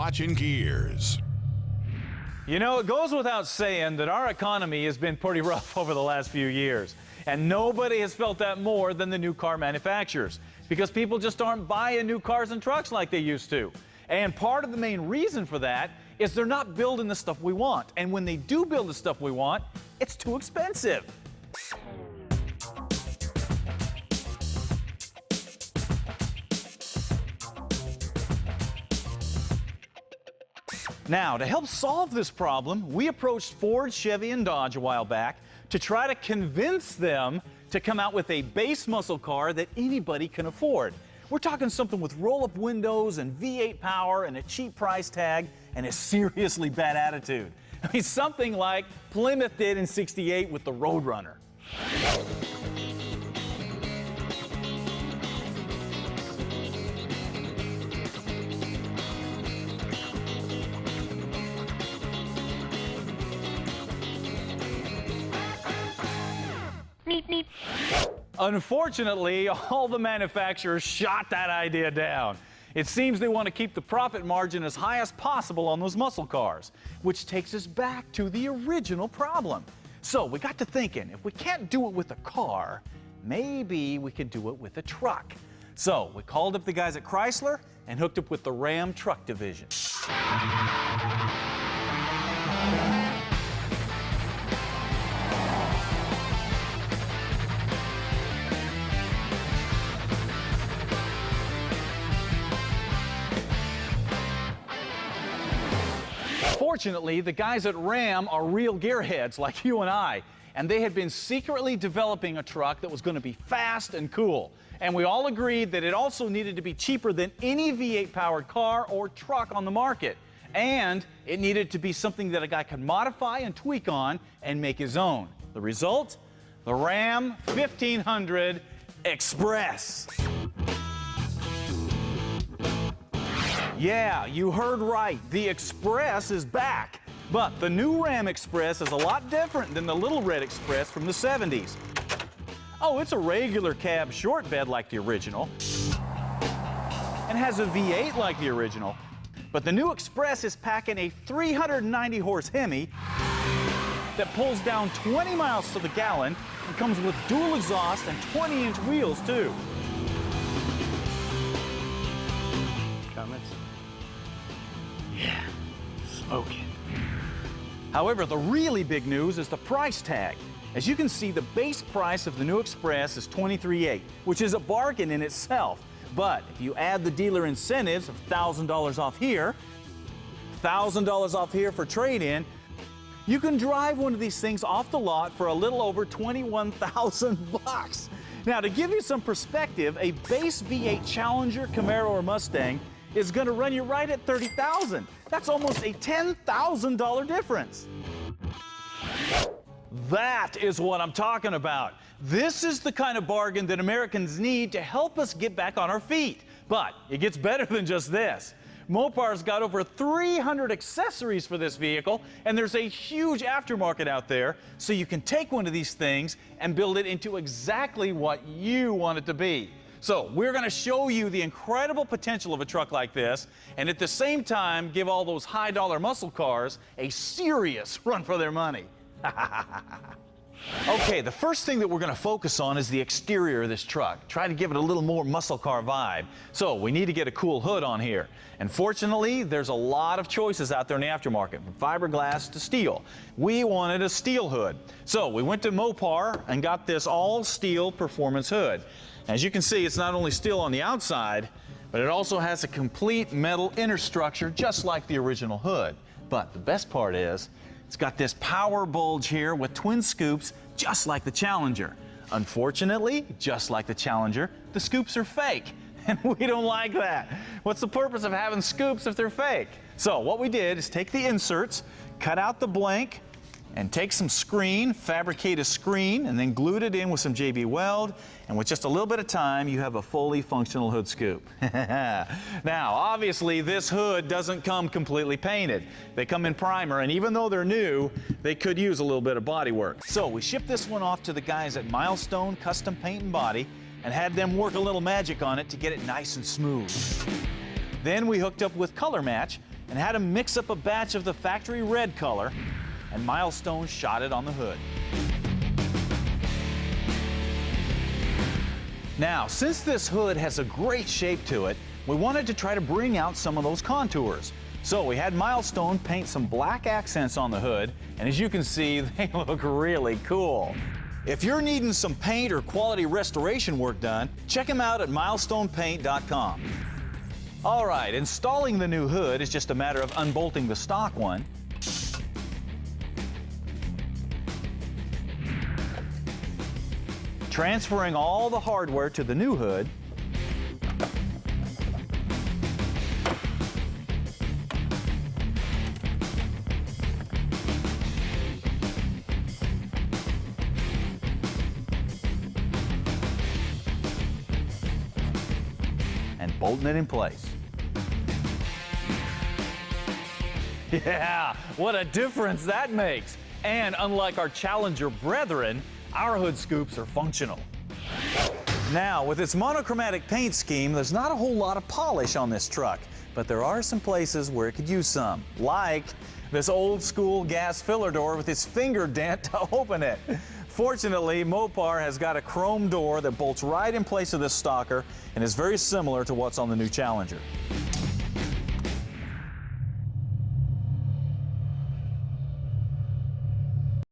watching Gears. You know, it goes without saying that our economy has been pretty rough over the last few years. And nobody has felt that more than the new car manufacturers, because people just aren't buying new cars and trucks like they used to. And part of the main reason for that is they're not building the stuff we want. And when they do build the stuff we want, it's too expensive. Now, to help solve this problem, we approached Ford, Chevy, and Dodge a while back to try to convince them to come out with a base muscle car that anybody can afford. We're talking something with roll-up windows and V8 power and a cheap price tag and a seriously bad attitude. I mean, something like Plymouth did in '68 with the Roadrunner. Unfortunately, all the manufacturers shot that idea down. It seems they want to keep the profit margin as high as possible on those muscle cars, which takes us back to the original problem. So we got to thinking, if we can't do it with a car, maybe we could do it with a truck. So we called up the guys at Chrysler and hooked up with the Ram truck division. Fortunately, the guys at Ram are real gearheads like you and I, and they had been secretly developing a truck that was going to be fast and cool. And we all agreed that it also needed to be cheaper than any V8 powered car or truck on the market. And it needed to be something that a guy could modify and tweak on and make his own. The result? The Ram 1500 Express. Yeah, you heard right. The Express is back. But the new Ram Express is a lot different than the little red Express from the '70s. Oh, it's a regular cab short bed like the original, and has a V8 like the original. But the new Express is packing a 390 horse Hemi that pulls down 20 miles to the gallon and comes with dual exhaust and 20-inch wheels too. Comments? Yeah, smoking. However, the really big news is the price tag. As you can see, the base price of the new Express is $23,800, which is a bargain in itself. But if you add the dealer incentives of $1,000 off here, $1,000 off here for trade-in, you can drive one of these things off the lot for a little over $21,000. Now, to give you some perspective, a base V8 Challenger, Camaro, or Mustang is going to run you right at $30,000. That's almost a $10,000 difference. That is what I'm talking about. This is the kind of bargain that Americans need to help us get back on our feet. But it gets better than just this. Mopar's got over 300 accessories for this vehicle, and there's a huge aftermarket out there, so you can take one of these things and build it into exactly what you want it to be. So we're going to show you the incredible potential of a truck like this, and at the same time give all those high-dollar muscle cars a serious run for their money. Okay, the first thing that we're going to focus on is the exterior of this truck. Try to give it a little more muscle car vibe. So we need to get a cool hood on here. And fortunately, there's a lot of choices out there in the aftermarket, from fiberglass to steel. We wanted a steel hood. So we went to Mopar and got this all-steel performance hood. As you can see, it's not only steel on the outside, but it also has a complete metal inner structure just like the original hood. But the best part is, it's got this power bulge here with twin scoops just like the Challenger. Unfortunately, just like the Challenger, the scoops are fake, and we don't like that. What's the purpose of having scoops if they're fake? So what we did is take the inserts, cut out the blank, and take some screen, fabricate a screen, and then glued it in with some JB Weld, and with just a little bit of time, you have a fully functional hood scoop. Now, obviously, this hood doesn't come completely painted. They come in primer, and even though they're new, they could use a little bit of body work. So we shipped this one off to the guys at Milestone Custom Paint and Body, and had them work a little magic on it to get it nice and smooth. Then we hooked up with Color Match and had him mix up a batch of the factory red color, and Milestone shot it on the hood. Now, since this hood has a great shape to it, we wanted to try to bring out some of those contours. So we had Milestone paint some black accents on the hood, and as you can see, they look really cool. If you're needing some paint or quality restoration work done, check them out at milestonepaint.com. All right, installing the new hood is just a matter of unbolting the stock one, transferring all the hardware to the new hood, and bolting it in place. Yeah, what a difference that makes. And unlike our Challenger brethren, our hood scoops are functional. Now, with its monochromatic paint scheme, there's not a whole lot of polish on this truck, but there are some places where it could use some, like this old school gas filler door with its finger dent to open it. Fortunately, Mopar has got a chrome door that bolts right in place of this stalker and is very similar to what's on the new Challenger.